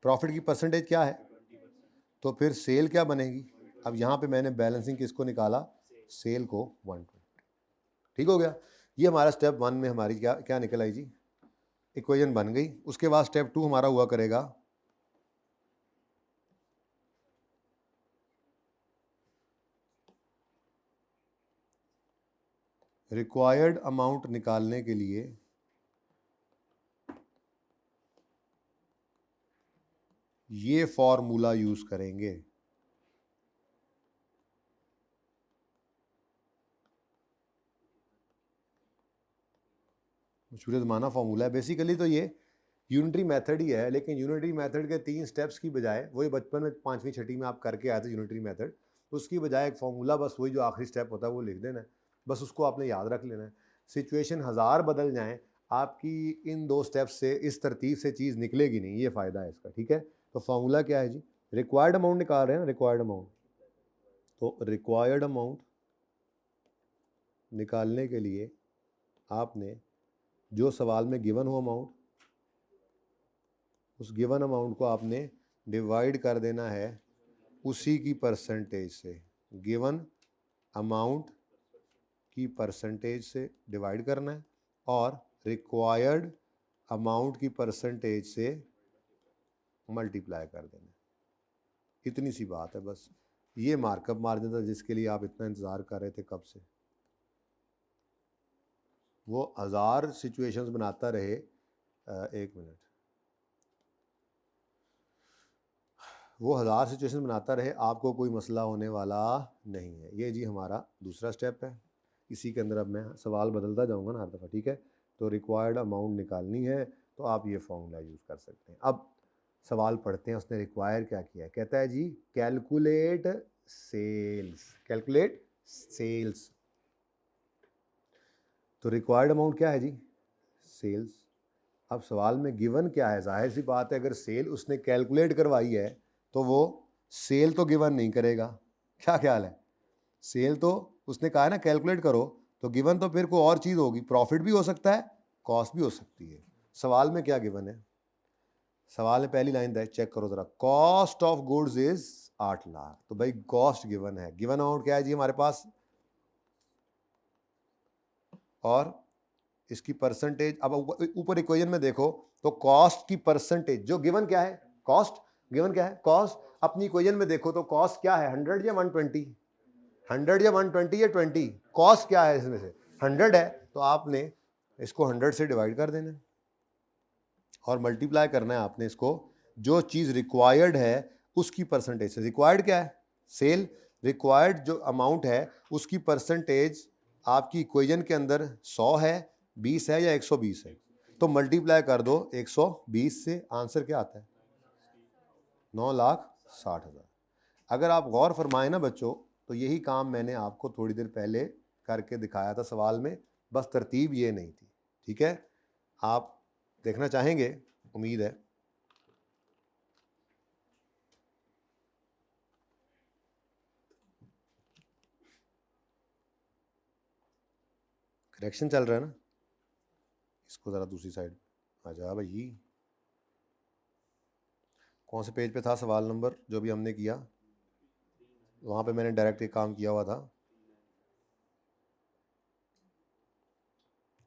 प्रॉफिट की परसेंटेज क्या है? तो फिर सेल क्या बनेगी? अब यहाँ पे मैंने बैलेंसिंग किसको निकाला? सेल को 120, ठीक हो गया। ये हमारा स्टेप 1 में हमारी क्या क्या निकल आई जी? इक्वेशन बन गई। उसके बाद स्टेप 2 हमारा हुआ करेगा रिक्वायर्ड अमाउंट निकालने के लिए ये फॉर्मूला यूज करेंगे। मशहूर ज़माना फॉर्मूला है। बेसिकली तो ये यूनिटरी मेथड ही है, लेकिन यूनिटरी मेथड के 3 स्टेप्स की बजाय, वही बचपन में 5वीं 6वीं में आप करके आए थे यूनिटरी मेथड, उसकी बजाय एक फॉर्मूला, बस वही जो आखिरी स्टेप होता है वो लिख देना है, बस उसको आपने याद रख लेना है। सिचुएशन 1000 बदल जाएं, आपकी इन 2 स्टेप्स से, इस तरतीब से चीज़ निकलेगी नहीं, ये फ़ायदा है इसका, ठीक है। तो फॉर्मूला क्या है जी? रिक्वायर्ड अमाउंट निकाल रहे हैं ना, रिक्वायर्ड अमाउंट। तो रिक्वायर्ड अमाउंट निकालने के लिए आपने जो सवाल में गिवन हो अमाउंट, उस गिवन अमाउंट को आपने डिवाइड कर देना है उसी की परसेंटेज से। गिवन अमाउंट की परसेंटेज से डिवाइड करना है और रिक्वायर्ड अमाउंट की परसेंटेज से मल्टीप्लाई कर देना है। इतनी सी बात है बस। ये मार्कअप मार्जिन था जिसके लिए आप इतना इंतज़ार कर रहे थे कब से। वो 1000 सिचुएशंस बनाता रहे, एक मिनट, वो 1000 सिचुएशन बनाता रहे, आपको कोई मसला होने वाला नहीं है। ये जी हमारा दूसरा स्टेप है। इसी के अंदर अब मैं सवाल बदलता जाऊंगा ना हर दफ़ा, ठीक है। तो रिक्वायर्ड अमाउंट निकालनी है तो आप ये फॉर्मूला यूज़ कर सकते हैं। अब सवाल पढ़ते हैं, उसने रिक्वायर क्या किया है। कहता है जी कैलकुलेट सेल्स, कैलकुलेट सेल्स। तो रिक्वायर्ड अमाउंट क्या है जी? सेल्स। अब सवाल में गिवन क्या है? जाहिर सी बात है, अगर सेल उसने कैलकुलेट करवाई है तो वो सेल तो गिवन नहीं करेगा। क्या ख्याल है? सेल तो उसने कहा है ना कैलकुलेट करो, तो गिवन तो फिर कोई और चीज़ होगी। प्रॉफिट भी हो सकता है, कॉस्ट भी हो सकती है। सवाल में क्या गिवन है? सवाल में पहली लाइन चेक करो ज़रा, cost of goods is 8 lakh. तो भाई कॉस्ट गिवन है, गिवन अमाउंट क्या है जी हमारे पास, और इसकी परसेंटेज। अब ऊपर इक्वेशन में देखो तो कॉस्ट की परसेंटेज जो गिवन क्या है, कॉस्ट गिवन क्या है, कॉस्ट। अपनी इक्वेशन में देखो तो कॉस्ट क्या है, 100 या 120? 100 या 120 या 20? कॉस्ट क्या है इसमें से? 100 है। तो आपने इसको 100 से डिवाइड कर देना और मल्टीप्लाई करना है आपने इसको जो चीज़ रिक्वायर्ड है उसकी परसेंटेज से। रिक्वायर्ड क्या है? सेल। रिक्वायर्ड जो अमाउंट है उसकी परसेंटेज आपकी इक्वेशन के अंदर 100 है, 20 है या 120 है। तो मल्टीप्लाई कर दो 120 से, आंसर क्या आता है? 9,60,000। अगर आप गौर फरमाएं ना बच्चों, तो यही काम मैंने आपको थोड़ी देर पहले करके दिखाया था सवाल में। बस तरतीब ये नहीं थी। ठीक है, आप देखना चाहेंगे, उम्मीद है। करेक्शन चल रहा है ना, इसको ज़रा दूसरी साइड आ जा भाई। कौन से पेज पे था सवाल नंबर जो भी हमने किया? वहाँ पे मैंने डायरेक्ट एक काम किया हुआ था।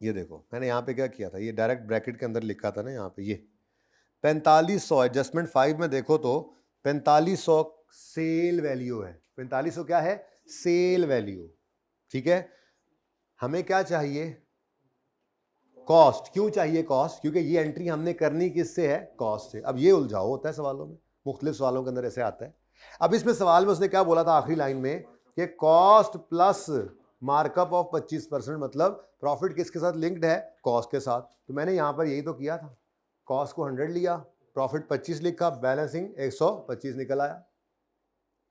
ये देखो मैंने यहाँ पे क्या किया था, ये डायरेक्ट ब्रैकेट के अंदर लिखा था ना यहाँ पे, ये 4500 एडजस्टमेंट 5 में देखो तो 4500 सेल वैल्यू है। 4500 क्या है? Sale value. ठीक है, हमें क्या चाहिए? कॉस्ट। क्यों चाहिए कॉस्ट? क्योंकि ये एंट्री हमने करनी किससे है? कॉस्ट से। अब ये उलझाओ होता है सवालों में, मुख्तलिफ सवालों के अंदर ऐसे आता है। अब इसमें सवाल में उसने क्या बोला था आखिरी लाइन में कि कॉस्ट प्लस मार्कअप ऑफ 25%, मतलब प्रॉफिट किसके साथ लिंक्ड है? कॉस्ट के साथ। तो मैंने यहां पर यही तो किया था, कॉस्ट को 100 लिया, प्रॉफिट 25 लिखा, बैलेंसिंग 125 निकल आया।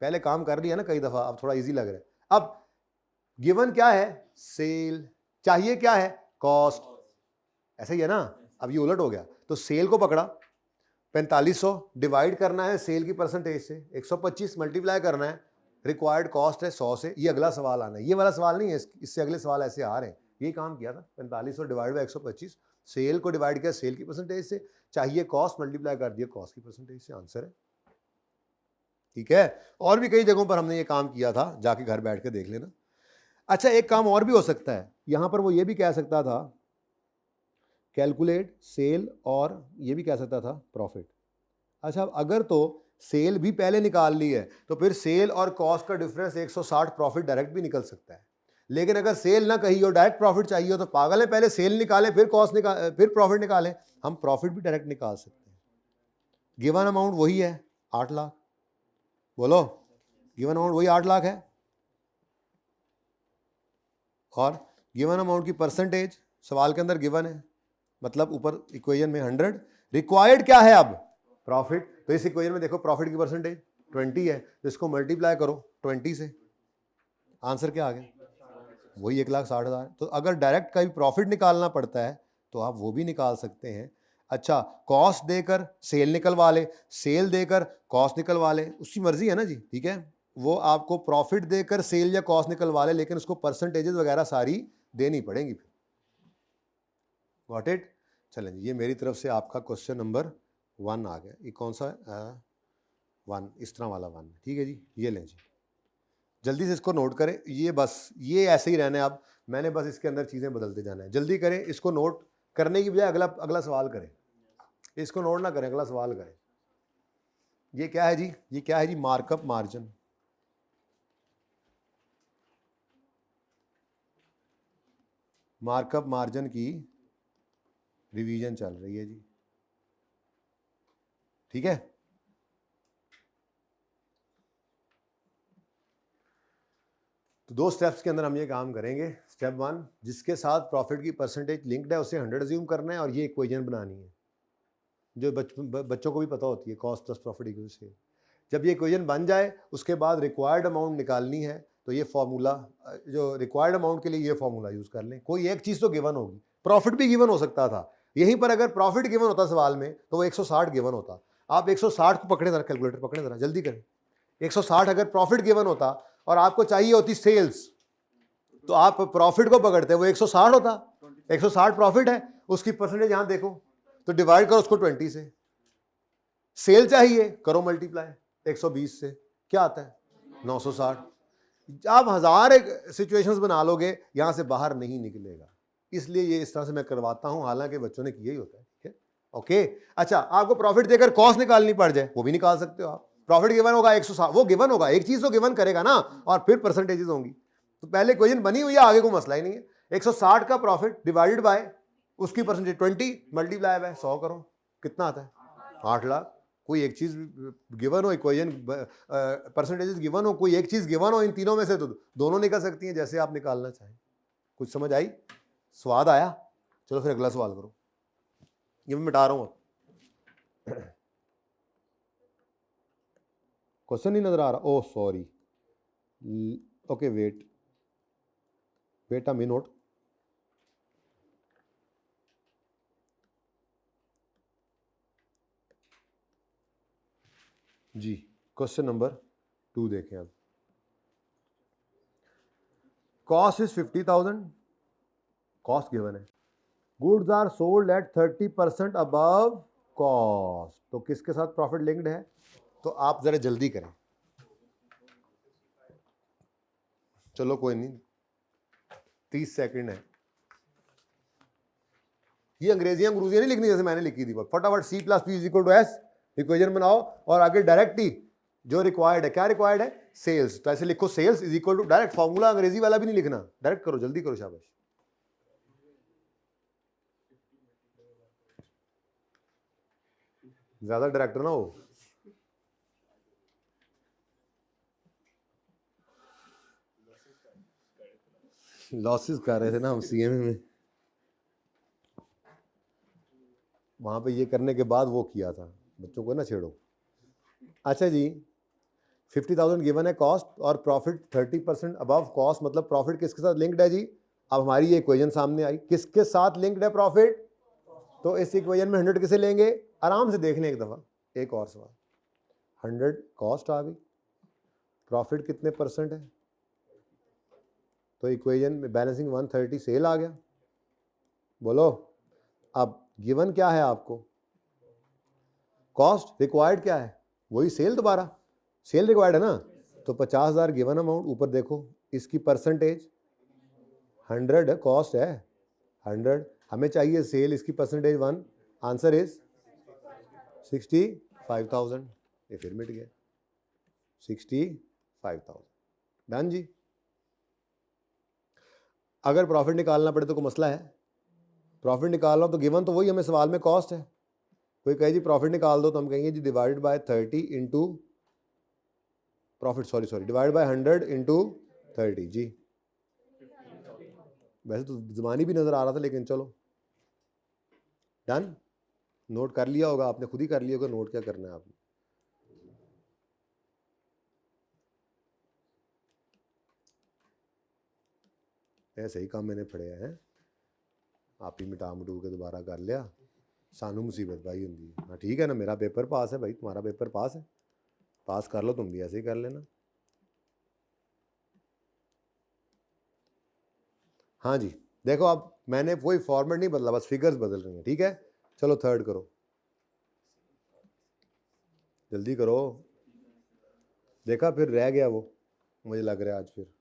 पहले काम कर लिया ना कई दफा, अब थोड़ा इजी लग रहा है। अब गिवन क्या है? सेल। चाहिए क्या है? कॉस्ट। ऐसा ही है ना? अब ये उलट हो गया, तो सेल को पकड़ा, 4500 डिवाइड करना है सेल की परसेंटेज से, 125 मल्टीप्लाई करना है, रिक्वायर्ड कॉस्ट है 100 से। ये अगला सवाल आना है, ये वाला सवाल नहीं है, इससे अगले सवाल ऐसे आ रहे हैं। यही काम किया था, 4500 डिवाइड बाई 125, सेल को डिवाइड किया सेल की परसेंटेज से, चाहिए कॉस्ट, मल्टीप्लाई कर दिया कॉस्ट की परसेंटेज से, आंसर है। ठीक है, और भी कई जगहों पर हमने ये काम किया था, जाके घर बैठ के देख लेना। अच्छा, एक काम और भी हो सकता है यहां पर, वो ये भी कह सकता था कैलकुलेट सेल, और ये भी कह सकता था प्रॉफिट। अच्छा, अगर तो सेल भी पहले निकाल ली है तो फिर सेल और कॉस्ट का डिफरेंस 160 प्रॉफिट डायरेक्ट भी निकल सकता है। लेकिन अगर सेल ना कही हो, डायरेक्ट प्रॉफिट चाहिए हो, तो पागल है, पहले सेल निकाले फिर कॉस्ट निकाल फिर प्रॉफिट निकाले। हम प्रॉफिट भी डायरेक्ट निकाल सकते हैं। गिवन अमाउंट वही है 8 लाख, बोलो गिवन अमाउंट वही 8 लाख है, और गिवन अमाउंट की परसेंटेज सवाल के अंदर गिवन है, मतलब ऊपर इक्वेशन में 100, रिक्वायर्ड क्या है अब? प्रॉफिट। तो इस इक्वेशन में देखो प्रॉफिट की परसेंटेज 20 है, तो इसको मल्टीप्लाई करो 20 से, आंसर क्या आ गया? वही 1,60,000। तो अगर डायरेक्ट का भी प्रॉफिट निकालना पड़ता है तो आप वो भी निकाल सकते हैं। अच्छा, कॉस्ट देकर सेल निकलवा ले, सेल देकर कॉस्ट निकलवा ले, उसकी मर्जी है ना जी। ठीक है, वो आपको प्रॉफिट देकर सेल या कॉस्ट निकलवा ले, लेकिन उसको परसेंटेजेस वगैरह सारी देनी पड़ेंगी फिर। Got it? चलें जी, ये मेरी तरफ से आपका क्वेश्चन नंबर 1 आ गया। ये कौन सा है? 1, इस तरह वाला 1। ठीक है जी, ये लें जी, जल्दी से इसको नोट करें। ये बस ये ऐसे ही रहना है, अब मैंने बस इसके अंदर चीज़ें बदलते जाना है। जल्दी करें, इसको नोट करने की बजाय अगला अगला सवाल करें, इसको नोट ना करें, अगला सवाल करें। ये क्या है जी? ये क्या है जी? Markup margin. मार्कअप मार्जिन की रिवीजन चल रही है जी। ठीक है, तो 2 स्टेप्स के अंदर हम ये काम करेंगे। स्टेप 1, जिसके साथ प्रॉफिट की परसेंटेज लिंक्ड है उसे 100 अज्यूम करना है, और ये इक्वेशन बनानी है जो बच्चों को भी पता होती है, कॉस्ट प्लस प्रॉफिट इक्वल से। जब ये इक्वेशन बन जाए उसके बाद रिक्वायर्ड अमाउंट निकालनी है, तो ये फॉर्मूला, जो रिक्वायर्ड अमाउंट के लिए ये फॉर्मूला यूज कर लें। कोई एक चीज़ तो गिवन होगी, प्रॉफिट भी गिवन हो सकता था यहीं पर। अगर प्रॉफिट गिवन होता सवाल में तो वो 160 गिवन होता। आप 160 को पकड़े जरा, कैलकुलेटर पकड़े जरा, जल्दी करें। 160 अगर प्रॉफिट गिवन होता और आपको चाहिए होती सेल्स, तो आप प्रॉफिट को पकड़ते, वो 160 होता। 160 प्रॉफिट है, उसकी परसेंटेज यहां देखो, तो डिवाइड करो उसको 20 से। सेल चाहिए, करो मल्टीप्लाई 120 से, क्या आता है? 960। आप 1000 एक सिचुएशंस बना लोगे, यहां से बाहर नहीं निकलेगा। इसलिए ये इस तरह से मैं करवाता हूं, हालांकि बच्चों ने किया ही होता है। ठीक है, ओके। अच्छा, आपको प्रॉफिट देकर कॉस्ट निकालनी पड़ जाए, वो भी निकाल सकते हो आप। प्रॉफिट गिवन होगा 160, वो गिवन होगा, एक चीज तो गिवन करेगा ना, और फिर परसेंटेजेस होंगी। तो पहले इक्वेशन बनी हुई है, आगे को मसला ही नहीं है। 160 का प्रॉफिट डिवाइडेड बाय उसकी परसेंटेज 20 मल्टीप्लाई बाय 100 करो, कितना आता है? 8 लाख। कोई एक चीज गिवन हो, इक्वेशन परसेंटेजेस गिवन हो, कोई एक चीज गिवन हो इन तीनों में से, तो दोनों निकल सकती हैं, जैसे आप निकालना चाहें। कुछ समझ आई? स्वाद आया? चलो फिर अगला सवाल करो। ये मैं मिटा रहा हूं, क्वेश्चन नहीं नजर आ रहा। Oh sorry, okay wait a minute. जी क्वेश्चन नंबर 2 देखें अब। कॉस्ट इज 50,000, कॉस्ट गिवन है, goods are sold at 30% above cost, तो किसके साथ प्रॉफिट लिंक्ड है? तो आप जरा जल्दी करें, चलो कोई नहीं 30 सेकंड है। ये अंग्रेजियां नहीं लिखनी जैसे मैंने लिखी थी, फटाफट C plus P is equal to S equation बनाओ और आगे डायरेक्ट ही जो रिक्वायर्ड है, क्या रिक्वायर्ड है? सेल्स, तो ऐसे लिखो sales is equal to, direct formula अंग्रेजी वाला भी नहीं लिखना, डायरेक्ट करो, जल्दी करो, शाबाश। ज्यादा डायरेक्टर ना हो। लॉसेस कर रहे थे ना हम CMA में, वहां पे ये करने के बाद वो किया था, बच्चों को ना छेड़ो। अच्छा जी, 50,000 गिवन है कॉस्ट और प्रॉफिट 30% अबव कॉस्ट, मतलब प्रॉफिट किसके साथ लिंक्ड है जी? अब हमारी ये इक्वेशन सामने आई, किसके साथ लिंक्ड है प्रॉफिट? तो इस इक्वेशन में 100 किसे लेंगे? आराम से देख लें एक दफा, एक और सवाल। 100 कॉस्ट आ गई, प्रॉफिट कितने परसेंट है? तो इक्वेशन में बैलेंसिंग 130 सेल आ गया। बोलो अब गिवन क्या है आपको? कॉस्ट, रिक्वायर्ड क्या है? वही सेल, दोबारा सेल रिक्वायर्ड है ना, तो 50,000 गिवन अमाउंट, ऊपर देखो इसकी परसेंटेज 100 है, कॉस्ट है 100, हमें चाहिए सेल, इसकी परसेंटेज 1, आंसर इज 65,000, ये फिर मिट गया, 65,000, डन जी। अगर प्रॉफिट निकालना पड़े तो कोई मसला है? प्रॉफिट निकालना तो गिवन तो वही हमें सवाल में कॉस्ट है, कोई कहे जी प्रॉफिट निकाल दो तो हम कहेंगे जी divided by 30 into profit, sorry divide by 100 into 30 जी। वैसे तो ज़मानी भी नजर आ रहा था, लेकिन चलो डन। नोट कर लिया होगा आपने, खुद ही कर लिया होगा नोट, क्या करना है आपने। ऐसे ही काम मैंने पढ़े हैं, आप ही मिटा मटू के दोबारा कर लिया, सानू मुसीबत भाई होंगी। हाँ ठीक है ना, मेरा पेपर पास है भाई, तुम्हारा पेपर पास है, पास कर लो, तुम भी ऐसे ही कर लेना। हाँ जी देखो, अब मैंने वही फॉर्मेट नहीं बदला, बस फिगर्स बदल रही हैं, ठीक है। चलो थर्ड करो, जल्दी करो, देखा फिर रह गया वो, मुझे लग रहा है आज फिर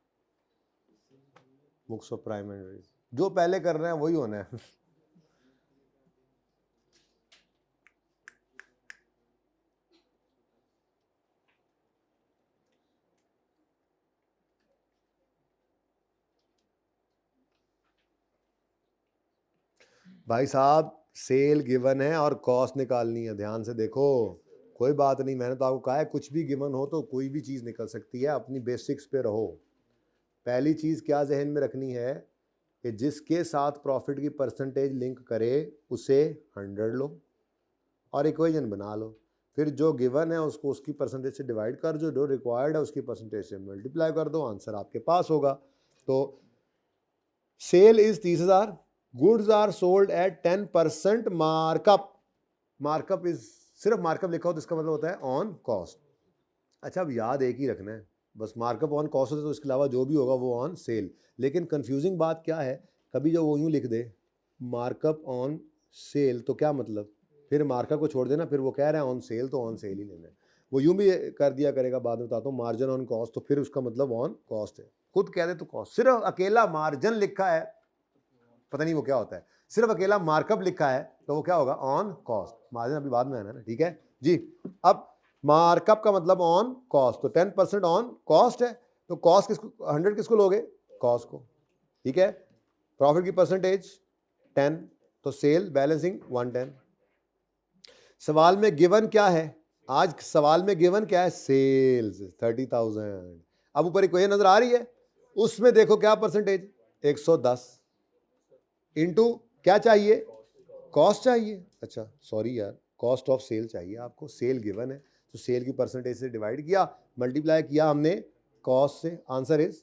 बुक्स ऑफ प्राइमरी, जो पहले कर रहे हैं वही होना है। भाई साहब सेल गिवन है और कॉस्ट निकालनी है, ध्यान से देखो, कोई बात नहीं, मैंने तो आपको कहा है कुछ भी गिवन हो तो कोई भी चीज़ निकल सकती है, अपनी बेसिक्स पे रहो। पहली चीज़ क्या जहन में रखनी है कि जिसके साथ प्रॉफिट की परसेंटेज लिंक करे उसे 100 लो और इक्वेशन बना लो, फिर जो गिवन है उसको उसकी परसेंटेज से डिवाइड कर दो, जो रिक्वायर्ड है उसकी परसेंटेज से मल्टीप्लाई कर दो, आंसर आपके पास होगा। तो sale is 30,000, goods are sold at 10% markup, markup is, सिर्फ मार्कअप लिखा हो तो इसका मतलब होता है ऑन कॉस्ट। अच्छा अब याद एक ही रखना है, बस मार्कअप ऑन कॉस्ट होता है, तो इसके अलावा जो भी होगा वो ऑन सेल। लेकिन कंफ्यूजिंग बात क्या है, कभी जो वो यूँ लिख दे मार्कअप ऑन सेल, तो क्या मतलब, फिर मार्कअप को छोड़ देना, फिर वो कह रहा है ऑन सेल तो ऑन सेल ही लेना है, वो यूँ भी कर दिया करेगा, बाद में बताता हूँ, मार्जिन ऑन कॉस्ट, तो फिर उसका मतलब ऑन कॉस्ट है, खुद कह दे तो कॉस्ट, सिर्फ अकेला मार्जिन लिखा है पता नहीं वो क्या होता है, सिर्फ अकेला मार्कअप लिखा है तो वो क्या होगा, ऑन कॉस्ट, मार्जिन अभी बाद में आना है ना, ठीक है जी। अब मार्कअप का मतलब ऑन कॉस्ट, तो 10% ऑन कॉस्ट है, तो कॉस्ट किसको, 100 किसको लोगे, कॉस्ट को, ठीक है। प्रॉफिट की परसेंटेज 10, तो सेल बैलेंसिंग 110। सवाल में गिवन क्या है, आज सवाल में गिवन क्या है, सेल्स 30,000। अब ऊपर इक्वेशन नजर आ रही है, उसमें देखो क्या परसेंटेज, 110 इंटू क्या चाहिए, कॉस्ट चाहिए, अच्छा सॉरी यार, कॉस्ट ऑफ सेल चाहिए आपको, सेल गिवन है तो सेल की परसेंटेज से डिवाइड किया, मल्टीप्लाई किया हमने कॉस्ट से, आंसर इज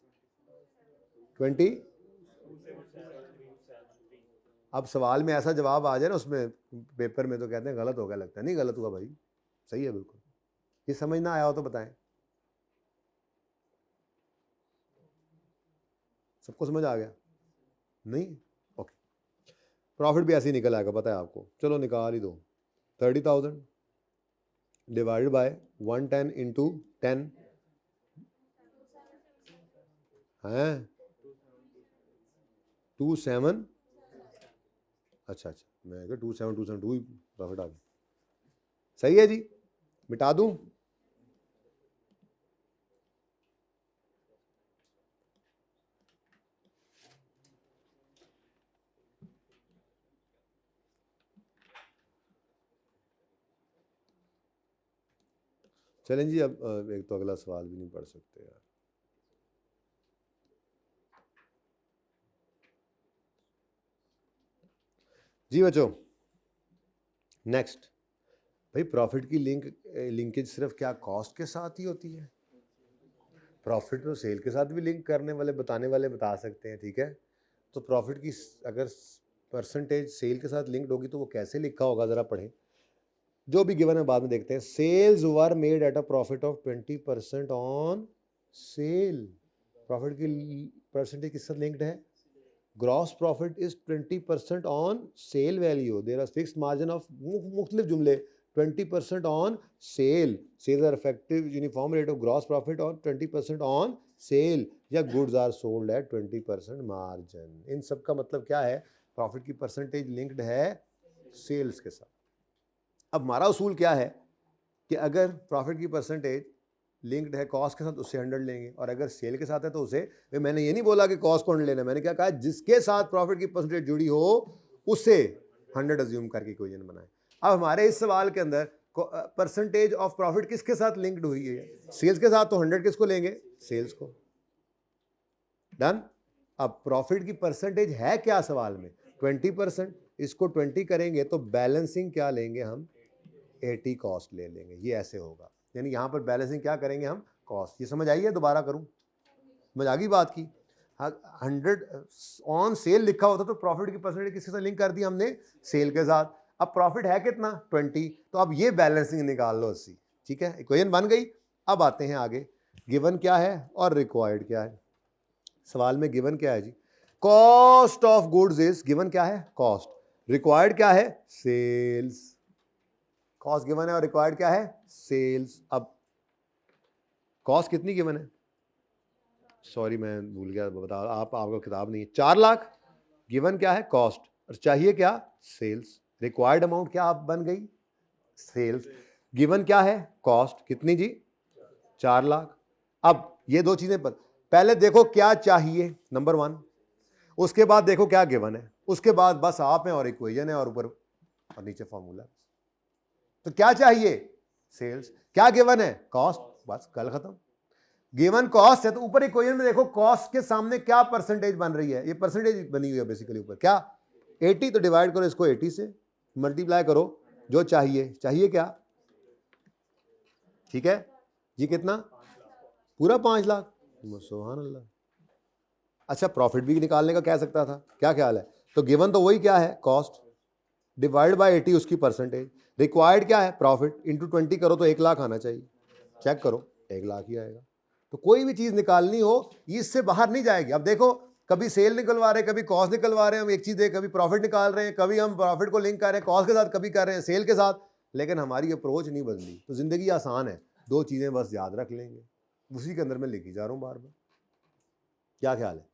20। अब सवाल में ऐसा जवाब आ जाए ना उसमें पेपर में, तो कहते हैं गलत हो गया, लगता है नहीं गलत हुआ भाई, सही है बिल्कुल, ये समझ ना आया हो तो बताएं। सबको समझ आ गया? नहीं? ओके, प्रॉफिट भी ऐसे ही निकल आएगा, पता है आपको। चलो निकाल ही दो। 30,000 डिवाइडेड बाय 110 इंटू 10 है 27। अच्छा, मैं 2722 ही प्रॉफिट आ गया। सही है जी, मिटा दूं? चलें जी, अब एक तो अगला सवाल भी नहीं पढ़ सकते यार। जी बच्चों, नेक्स्ट। भाई प्रॉफिट की लिंकेज सिर्फ क्या कॉस्ट के साथ ही होती है? प्रॉफिट तो सेल के साथ भी लिंक करने वाले बताने वाले बता सकते हैं, ठीक है। तो प्रॉफिट की अगर परसेंटेज सेल के साथ लिंक्ड होगी तो वो कैसे लिखा होगा, जरा पढ़ें। जो भी गिवन है बाद में देखते हैं। Sales were made at a profit of 20% on sale. Profit की परसेंटेज किसके साथ लिंक्ड है? Gross profit is 20% on sale value. There are fixed margin of मुख्तलिफ जुमले 20% on sale. Sales are effective uniform rate of gross profit on 20% on sale, या goods are sold at 20% margin. इन सब का मतलब क्या है? प्रॉफिट की परसेंटेज लिंक्ड है सेल्स के साथ। अब हमारा उसूल क्या है कि अगर प्रॉफिट की परसेंटेज लिंक्ड है कॉस्ट के साथ, उससे 100 लेंगे, और अगर सेल के साथ है तो उसे, मैंने ये नहीं बोला कि कॉस्ट को 100 लेना, मैंने क्या कहा, जिसके साथ प्रॉफिट की परसेंटेज जुड़ी हो उससे 100 अज्यूम करके इक्वेशन बनाए। अब हमारे इस सवाल के अंदर परसेंटेज ऑफ प्रॉफिट किसके साथ लिंक्ड हुई है? सेल्स के साथ। तो 100 किसको लेंगे? सेल्स को। डन। अब प्रॉफिट की परसेंटेज है क्या सवाल में? 20%। इसको 20 करेंगे तो बैलेंसिंग क्या लेंगे हम? 80 कॉस्ट ले लेंगे। ये ऐसे होगा, यानी यहां पर बैलेंसिंग क्या करेंगे हम? कॉस्ट। ये समझ आई है? दोबारा करूं? समझ आ गई बात की? 100 ऑन सेल लिखा होता तो प्रॉफिट की परसेंटेज किसके साथ लिंक कर दी हमने? सेल के साथ। अब प्रॉफिट है कितना? 20। तो अब ये बैलेंसिंग निकाल लो 80। ठीक है, इक्वेशन बन गई। अब आते हैं आगे। गिवन क्या है और रिक्वायर्ड क्या है? सवाल में गिवन क्या है जी? Cost of goods is given. क्या है? कॉस्ट। रिक्वायर्ड क्या है? सेल्स। कॉस्ट गिवन है और रिक्वायर्ड क्या है? सेल्स। अब कॉस्ट कितनी गिवन है? सॉरी मैं भूल गया बता, आपका किताब नहीं है। 4 लाख गिवन क्या है? कॉस्ट। और चाहिए क्या? सेल्स। रिक्वायर्ड अमाउंट क्या बन गई? सेल्स। गिवन क्या है? कॉस्ट। कितनी जी? 4 लाख। अब ये दो चीजें पर पहले देखो क्या चाहिए, नंबर 1। उसके बाद देखो क्या गिवन है, उसके बाद बस आप हैं और इक्वेशन है और ऊपर और नीचे फॉर्मूला। तो क्या चाहिए? सेल्स। क्या गिवन है? कॉस्ट। बस कल खत्म। गिवन कॉस्ट है तो ऊपर इक्वेशन में देखो कॉस्ट के सामने क्या परसेंटेज बन रही है? ये परसेंटेज बनी हुई है बेसिकली ऊपर क्या? 80। तो डिवाइड करो इसको 80 से, मल्टीप्लाई करो जो चाहिए क्या? ठीक है जी, कितना? पूरा 5 लाख। सुभान अल्लाह। अच्छा, प्रॉफिट भी निकालने का कह सकता था, क्या ख्याल है? तो गिवन तो वही क्या है? कॉस्ट डिवाइड बाय 80 उसकी परसेंटेज। रिक्वायर्ड क्या है? प्रॉफिट इंटू 20 करो तो 1 लाख आना चाहिए। चेक करो 1 लाख ही आएगा। तो कोई भी चीज निकालनी हो इससे बाहर नहीं जाएगी। अब देखो, कभी सेल निकलवा रहे हैं, कभी कॉस्ट निकलवा रहे हैं, हम एक चीज कभी प्रॉफिट निकाल रहे हैं, कभी हम प्रॉफिट को लिंक कर रहे हैं कॉस्ट के साथ, कभी कर रहे हैं सेल के साथ, लेकिन हमारी अप्रोच नहीं बदली। तो जिंदगी आसान है, 2 चीजें बस याद रख लेंगे, उसी के अंदर मैं लिखी जा रहा हूं बार बार। क्या ख्याल है?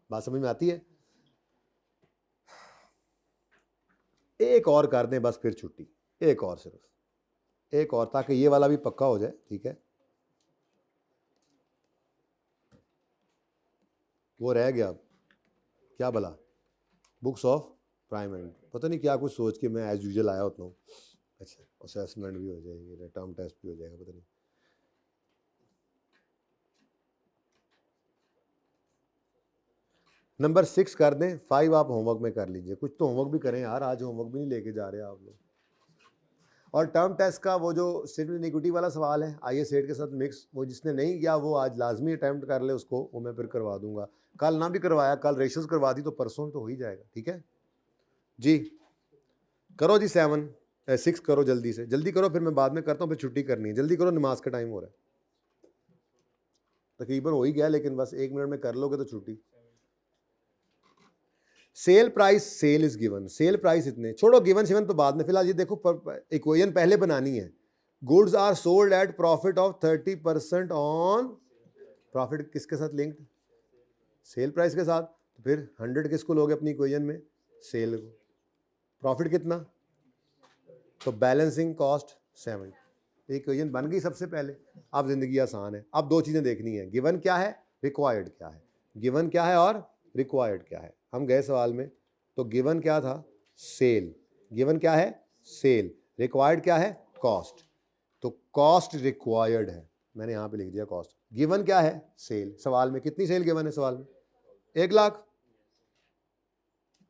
बात समझ में आती है? एक और कर दें बस, फिर छुट्टी। एक और, सिर्फ एक और, ताकि ये वाला भी पक्का हो जाए। ठीक है, वो रह गया अब, क्या भला? Books of primary. पता नहीं क्या कुछ सोच के मैं एज यूजुअल आया होता हूँ। अच्छा, असेसमेंट भी हो जाएगी, टर्म टेस्ट भी हो जाएगा, पता नहीं। नंबर 6 कर दें, 5 आप होमवर्क में कर लीजिए। कुछ तो होमवर्क भी करें यार, आज होमवर्क भी नहीं लेके जा रहे आप लोग। और टर्म टेस्ट का वो जो स्टेटमेंट इक्विटी वाला सवाल है आइए सेट के साथ मिक्स, वो जिसने नहीं किया वो आज लाजमी अटैम्प्ट कर ले उसको, वो मैं फिर करवा दूंगा। कल ना भी करवाया, कल रेशोज करवा दी तो परसों तो हो ही जाएगा। ठीक है जी, करो जी 7। 6 करो, जल्दी करो, फिर मैं बाद में करता हूँ, फिर छुट्टी करनी है, जल्दी करो, नमाज का टाइम हो रहा है, तकरीबन हो ही गया, लेकिन बस 1 मिनट में कर लोगे तो छुट्टी। Sale price, sale is given, sale price इतने, छोड़ो गिवन शिवन तो बाद में, फिलहाल ये देखो इक्वेशन पहले बनानी है। Goods are sold at profit of 30% on, profit किसके साथ लिंक्ड, सेल प्राइस के साथ, तो फिर 100 किसको लोगे अपनी इक्वेशन में, सेल को, प्रॉफिट कितना, तो बैलेंसिंग कॉस्ट 70, इक्वेशन बन गई सबसे पहले। अब जिंदगी आसान है, अब 2 चीजें देखनी है, गिवन क्या है, रिक्वायर्ड क्या है, गिवन क्या है और रिक्वायर्ड क्या है। हम गए सवाल में, तो गिवन क्या था, सेल, गिवन क्या है, सेल, रिक्वायर्ड क्या है, कॉस्ट, तो कॉस्ट रिक्वायर्ड है, मैंने यहां पे लिख दिया कॉस्ट, गिवन क्या है, सेल, सवाल में कितनी सेल गिवन है, सवाल में 1 लाख,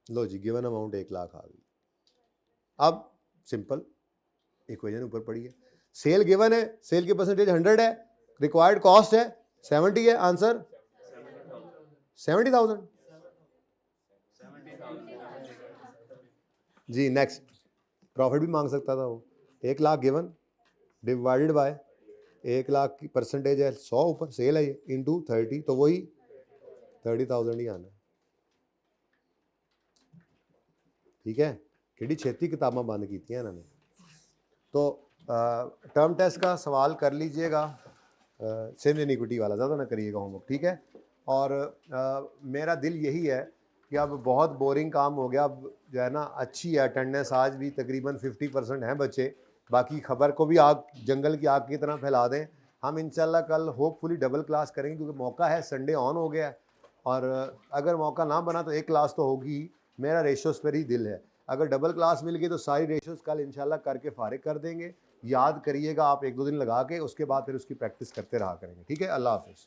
लो जी गिवन अमाउंट 1 लाख आ गई। अब सिंपल इक्वेशन ऊपर पड़ी है, सेल गिवन है, सेल की परसेंटेज 100 है, रिक्वायर्ड कॉस्ट है 70 है, आंसर 70,000 जी। नेक्स्ट, प्रॉफिट भी मांग सकता था वो, 1 lakh given divided by 1 lakh की परसेंटेज है 100 ऊपर, सेल है ये, इंटू 30, तो वही 30,000 ही आना है, ठीक है। कितनी छेती किताबां बंद की थी इन्होंने। तो टर्म टेस्ट का सवाल कर लीजिएगा, सेम इनिक्विटी वाला, ज़्यादा ना करिएगा होमवर्क, ठीक है। और मेरा दिल यही है कि अब बहुत बोरिंग काम हो गया, अब जो है ना अच्छी है अटेंडेंस, आज भी तकरीबन 50% हैं बच्चे, बाकी खबर को भी आग, जंगल की आग की तरह फैला दें। हम इंशाल्लाह कल होपफुली डबल क्लास करेंगे, क्योंकि मौका है, संडे ऑन हो गया है, और अगर मौका ना बना तो 1 क्लास तो होगी ही। मेरा रेशोज़ पर ही दिल है, अगर डबल क्लास मिल गई तो सारी रेशोज़ कल इंशाल्लाह करके फारिग कर देंगे। याद करिएगा आप 1-2 दिन लगा के, उसके बाद फिर उसकी प्रैक्टिस करते रहा करेंगे, ठीक है। अल्लाह हाफ़िज़।